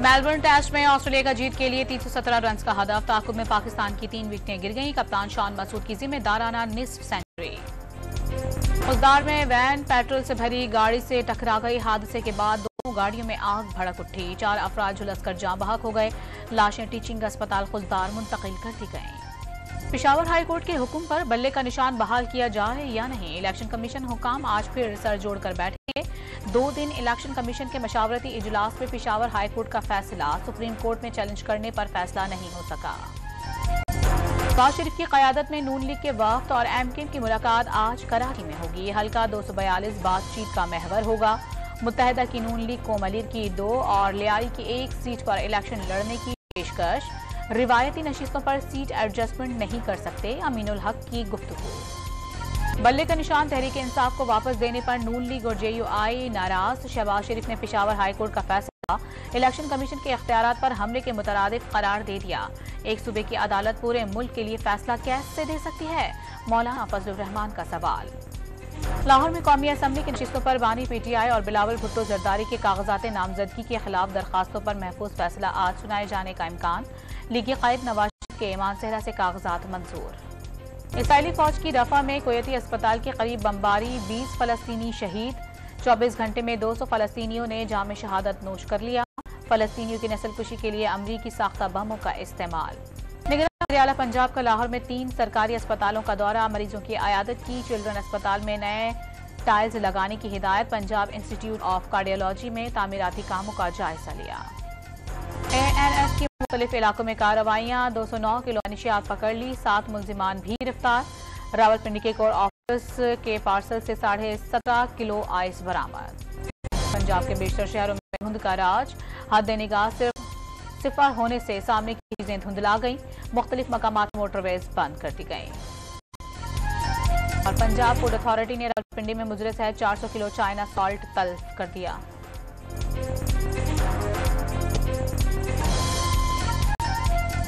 Melbourne test में Australia का जीत के लिए 317 रन का हदफ। ताकुब में पाकिस्तान की 3 विकेटें गिर गईं। कप्तान शान मसूद की जिम्मेदाराना निस्फ सेंचुरी। खुलदार में वैन पेट्रोल से भरी गाड़ी से टकरा गई। हादसे के बाद दोनों गाड़ियों में आग भड़क उठी। 4 अफराद झुलसकर जाँ बहक हो गए। लाशें टीचिंग अस्पताल खुलदार मुंतकिल कर दी गईं। पेशावर हाई कोर्ट के हुक्म पर बल्ले का निशान बहाल किया जाए या नहीं, इलेक्शन कमीशन हुकाम आज फिर सर जोड़कर बैठे। 2 दिन इलेक्शन कमीशन के मशावरती इजलास में पेशावर हाई कोर्ट का फैसला सुप्रीम कोर्ट में चैलेंज करने पर फैसला नहीं हो सका। नवाज शरीफ की क़यादत में नून लीग के वफ्द और एमकेएम की मुलाकात आज कराची में होगी। हल्का 242 बातचीत का महवर होगा। मुत्तहदा की नून लीग को मलिर की 2 और लियारी की 1 सीट पर इलेक्शन लड़ने की पेशकश। रिवायती नशिस्तों पर सीट एडजस्टमेंट नहीं कर सकते, अमीनुल हक की गुफ्तगू। बल्ले का निशान तहरीक इंसाफ को वापस देने पर नून लीग और जेयूआई नाराज। शहबाज शरीफ ने पेशावर हाई कोर्ट का फैसला इलेक्शन कमीशन के इख्तियारात पर हमले के मुतरादिफ करार दे दिया। एक सूबे की अदालत पूरे मुल्क के लिए फैसला कैसे दे सकती है, मौलाना फजलुर रहमान का सवाल। लाहौर में कौमी असम्बली की नशिस्तों पर बानी पीटीआई और बिलावल भुट्टो जरदारी के कागजात नामजदगी के खिलाफ दरखास्तों पर महफूज फैसला आज सुनाए जाने का इम्कान। लीगी कायद नवाज शरीफ के मानसेहरा से कागजात मंजूर। इसराइली फौज की रफा में कुवैती अस्पताल के करीब बमबारी, 20 फलस्तीनी शहीद। 24 घंटे में 200 फलस्तीनियों ने जाम शहादत नोश कर लिया। फलस्तीनियों की नस्लकुशी के लिए अमरीकी साख्ता बमों का इस्तेमाल। निगरान वज़ीर आला पंजाब का लाहौर में 3 सरकारी अस्पतालों का दौरा। मरीजों की आयादत की। चिल्ड्रन अस्पताल में नए टाइल्स लगाने की हिदायत। पंजाब इंस्टीट्यूट ऑफ कार्डियोलॉजी में तामीराती कामों का जायजा लिया। ANF की मुख्तलिफ इलाकों में कार्रवाइयाँ। 209 किलो नशियात पकड़ ली। 7 मुल्जिमान भी गिरफ्तार। रावलपिंडी के कोर ऑफिस के पार्सल से 17.5 किलो आइस बरामद। पंजाब के बेशतर शहरों में धुंध का राज। हद निगाह सिफर होने से सामने की चीजें धुंधला गईं। मुख्तलिफ मकामात मोटरवेज बंद कर दी गईं। और पंजाब फूड अथॉरिटी ने रावलपिंडी में मुजरे सहित 400 किलो चाइना सॉल्ट तल्फ कर दिया।